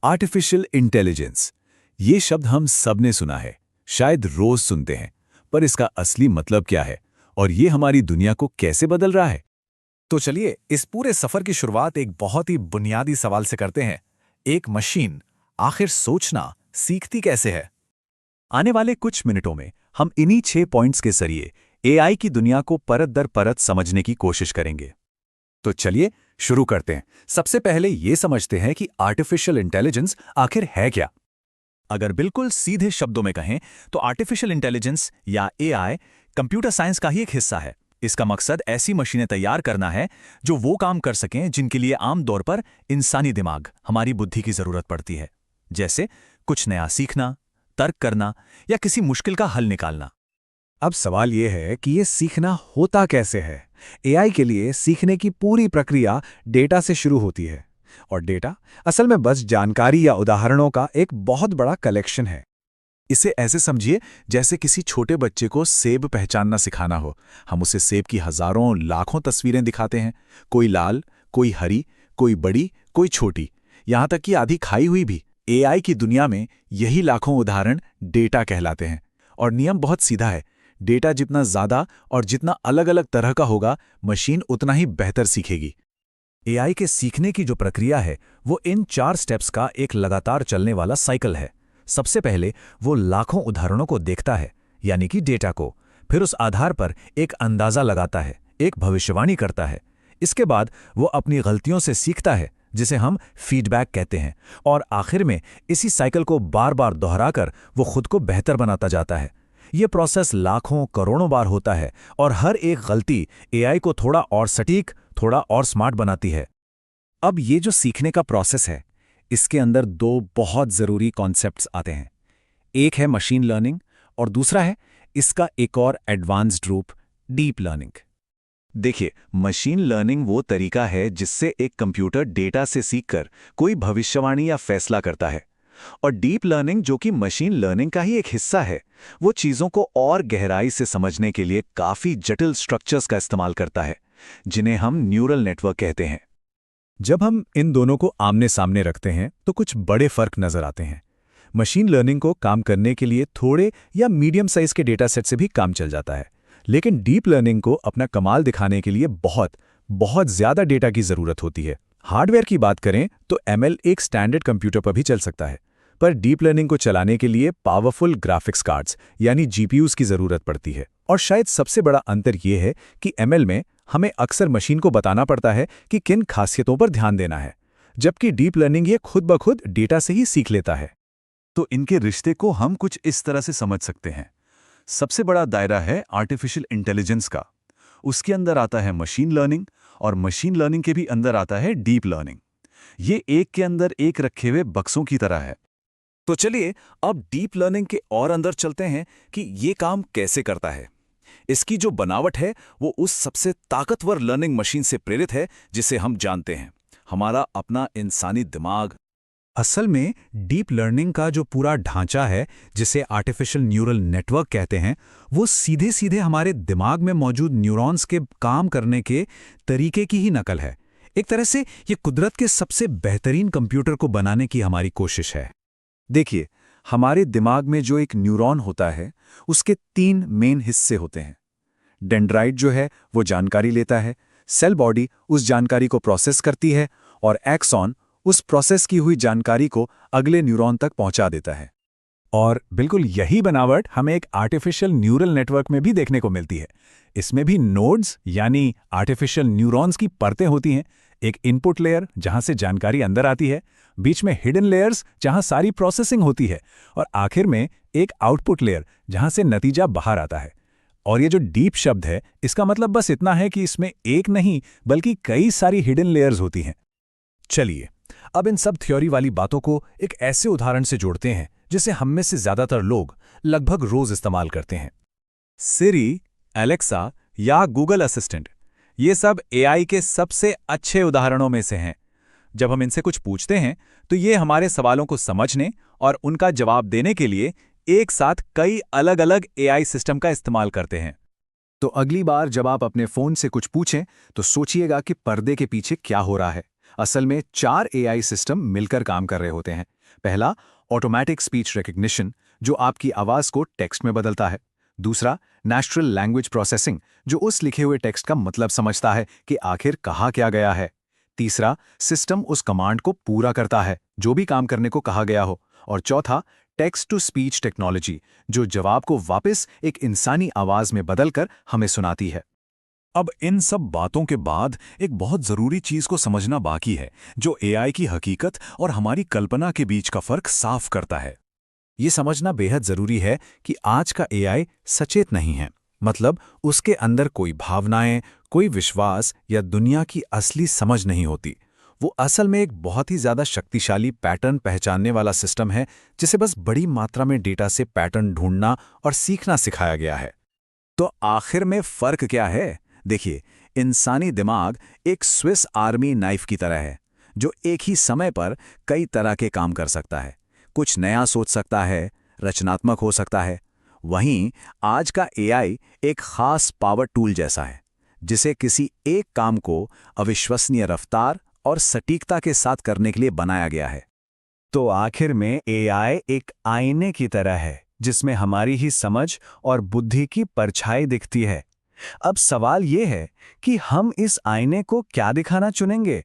Artificial intelligence, ये शब्द हम सब ने सुना है, शायद रोज सुनते हैं, पर इसका असली मतलब क्या है और ये हमारी दुनिया को कैसे बदल रहा है? तो चलिए इस पूरे सफर की शुरुआत एक बहुत ही बुनियादी सवाल से करते हैं। एक मशीन आखिर सोचना सीखती कैसे है? आने वाले कुछ मिनटों में हम इन्हीं 6 पॉइंट्स के जरिए एआई की दुनिया को परत दर परत समझने की कोशिश करेंगे। तो चलिए शुरू करते हैं। सबसे पहले ये समझते हैं कि आर्टिफिशियल इंटेलिजेंस आखिर है क्या। अगर बिल्कुल सीधे शब्दों में कहें तो आर्टिफिशियल इंटेलिजेंस या एआई कंप्यूटर साइंस का ही एक हिस्सा है। इसका मकसद ऐसी मशीनें तैयार करना है जो वो काम कर सकें जिनके लिए आमतौर पर इंसानी दिमाग, हमारी बुद्धि की जरूरत पड़ती है। जैसे कुछ नया सीखना, तर्क करना या किसी मुश्किल का हल निकालना। अब सवाल यह है कि ये सीखना होता कैसे है। एआई के लिए सीखने की पूरी प्रक्रिया डेटा से शुरू होती है, और डेटा असल में बस जानकारी या उदाहरणों का एक बहुत बड़ा कलेक्शन है। इसे ऐसे समझिए जैसे किसी छोटे बच्चे को सेब पहचानना सिखाना हो। हम उसे सेब की हजारों लाखों तस्वीरें दिखाते हैं, कोई लाल, कोई हरी, कोई बड़ी, कोई छोटी, यहां तक कि आधी खाई हुई भी। एआई की दुनिया में यही लाखों उदाहरण डेटा कहलाते हैं। और नियम बहुत सीधा है, डेटा जितना ज्यादा और जितना अलग अलग तरह का होगा, मशीन उतना ही बेहतर सीखेगी। एआई के सीखने की जो प्रक्रिया है वो इन 4 स्टेप्स का एक लगातार चलने वाला साइकिल है। सबसे पहले वो लाखों उदाहरणों को देखता है, यानी कि डेटा को। फिर उस आधार पर एक अंदाजा लगाता है, एक भविष्यवाणी करता है। इसके बाद वो अपनी गलतियों से सीखता है, जिसे हम फीडबैक कहते हैं। और आखिर में इसी साइकिल को बार बार दोहराकर वो खुद को बेहतर बनाता जाता है। ये प्रोसेस लाखों करोड़ों बार होता है, और हर एक गलती एआई को थोड़ा और सटीक, थोड़ा और स्मार्ट बनाती है। अब ये जो सीखने का प्रोसेस है, इसके अंदर 2 बहुत ज़रूरी कॉन्सेप्ट्स आते हैं। एक है मशीन लर्निंग, और दूसरा है इसका एक और एडवांस्ड रूप, डीप लर्निंग। देखिए, मशीन लर्निंग वो तरीका है जिससे एक कंप्यूटर डेटा से सीखकर कोई भविष्यवाणी या फैसला करता है। और डीप लर्निंग, जो कि मशीन लर्निंग का ही एक हिस्सा है, वो चीज़ों को और गहराई से समझने के लिए काफ़ी जटिल स्ट्रक्चर्स का इस्तेमाल करता है, जिन्हें हम न्यूरल नेटवर्क कहते हैं। जब हम इन दोनों को आमने सामने रखते हैं तो कुछ बड़े फर्क नजर आते हैं। मशीन लर्निंग को काम करने के लिए थोड़े या मीडियम साइज के डेटा सेट से भी काम चल जाता है, लेकिन डीप लर्निंग को अपना कमाल दिखाने के लिए बहुत ज़्यादा डेटा की ज़रूरत होती है। हार्डवेयर की बात करें तो एमएल एक स्टैंडर्ड कंप्यूटर पर भी चल सकता है, पर डीप लर्निंग को चलाने के लिए पावरफुल ग्राफिक्स कार्ड्स यानी जीपीयूज की ज़रूरत पड़ती है। और शायद सबसे बड़ा अंतर यह है कि एमएल में हमें अक्सर मशीन को बताना पड़ता है कि किन खासियतों पर ध्यान देना है, जबकि डीप लर्निंग ये खुद ब खुद डेटा से ही सीख लेता है। तो इनके रिश्ते को हम कुछ इस तरह से समझ सकते हैं। सबसे बड़ा दायरा है आर्टिफिशियल इंटेलिजेंस का, उसके अंदर आता है मशीन लर्निंग, और मशीन लर्निंग के भी अंदर आता है डीप लर्निंग। ये एक के अंदर एक रखे हुए बक्सों की तरह है। तो चलिए अब डीप लर्निंग के और अंदर चलते हैं कि ये काम कैसे करता है। इसकी जो बनावट है वो उस सबसे ताकतवर लर्निंग मशीन से प्रेरित है जिसे हम जानते हैं, हमारा अपना इंसानी दिमाग। असल में डीप लर्निंग का जो पूरा ढांचा है, जिसे आर्टिफिशियल न्यूरल नेटवर्क कहते हैं, वो सीधे सीधे हमारे दिमाग में मौजूद न्यूरॉन्स के काम करने के तरीके की ही नकल है। एक तरह से ये कुदरत के सबसे बेहतरीन कंप्यूटर को बनाने की हमारी कोशिश है। देखिए, हमारे दिमाग में जो एक न्यूरॉन होता है, उसके 3 मेन हिस्से होते हैं। डेंड्राइट जो है वो जानकारी लेता है, सेल बॉडी उस जानकारी को प्रोसेस करती है, और एक्सॉन उस प्रोसेस की हुई जानकारी को अगले न्यूरॉन तक पहुंचा देता है। और बिल्कुल यही बनावट हमें एक आर्टिफिशियल न्यूरल नेटवर्क में भी देखने को मिलती है। इसमें भी नोड्स यानी आर्टिफिशियल न्यूरॉन्स की परतें होती हैं। एक इनपुट लेयर जहां से जानकारी अंदर आती है, बीच में हिडन लेयर्स जहां सारी प्रोसेसिंग होती है, और आखिर में एक आउटपुट लेयर जहां से नतीजा बाहर आता है। और ये जो डीप शब्द है, इसका मतलब बस इतना है कि इसमें एक नहीं बल्कि कई सारी हिडन लेयर्स होती हैं। चलिए अब इन सब थ्योरी वाली बातों को एक ऐसे उदाहरण से जोड़ते हैं जिसे हम में से ज्यादातर लोग लगभग रोज इस्तेमाल करते हैं। सिरी, एलेक्सा या गूगल असिस्टेंट, ये सब एआई के सबसे अच्छे उदाहरणों में से हैं। जब हम इनसे कुछ पूछते हैं तो ये हमारे सवालों को समझने और उनका जवाब देने के लिए एक साथ कई अलग अलग एआई सिस्टम का इस्तेमाल करते हैं। तो अगली बार जब आप अपने फोन से कुछ पूछें तो सोचिएगा कि पर्दे के पीछे क्या हो रहा है। असल में 4 एआई सिस्टम मिलकर काम कर रहे होते हैं। पहला, ऑटोमेटिक स्पीच रिकग्निशन, जो आपकी आवाज को टेक्स्ट में बदलता है। दूसरा, नेचुरल लैंग्वेज प्रोसेसिंग, जो उस लिखे हुए टेक्स्ट का मतलब समझता है कि आखिर कहा क्या गया है। तीसरा, सिस्टम उस कमांड को पूरा करता है जो भी काम करने को कहा गया हो। और चौथा, टेक्स्ट टू स्पीच टेक्नोलॉजी, जो जवाब को वापस एक इंसानी आवाज में बदलकर हमें सुनाती है। अब इन सब बातों के बाद एक बहुत जरूरी चीज को समझना बाकी है, जो एआई की हकीकत और हमारी कल्पना के बीच का फर्क साफ करता है। ये समझना बेहद जरूरी है कि आज का एआई सचेत नहीं है। मतलब उसके अंदर कोई भावनाएं, कोई विश्वास या दुनिया की असली समझ नहीं होती। वो असल में एक बहुत ही ज्यादा शक्तिशाली पैटर्न पहचानने वाला सिस्टम है, जिसे बस बड़ी मात्रा में डेटा से पैटर्न ढूंढना और सीखना सिखाया गया है। तो आखिर में फर्क क्या है? देखिए, इंसानी दिमाग एक स्विस आर्मी नाइफ की तरह है, जो एक ही समय पर कई तरह के काम कर सकता है। कुछ नया सोच सकता है, रचनात्मक हो सकता है। वहीं आज का एआई एक खास पावर टूल जैसा है, जिसे किसी एक काम को अविश्वसनीय रफ्तार और सटीकता के साथ करने के लिए बनाया गया है। तो आखिर में एआई एक आईने की तरह है, जिसमें हमारी ही समझ और बुद्धि की परछाई दिखती है। अब सवाल ये है कि हम इस आईने को क्या दिखाना चुनेंगे।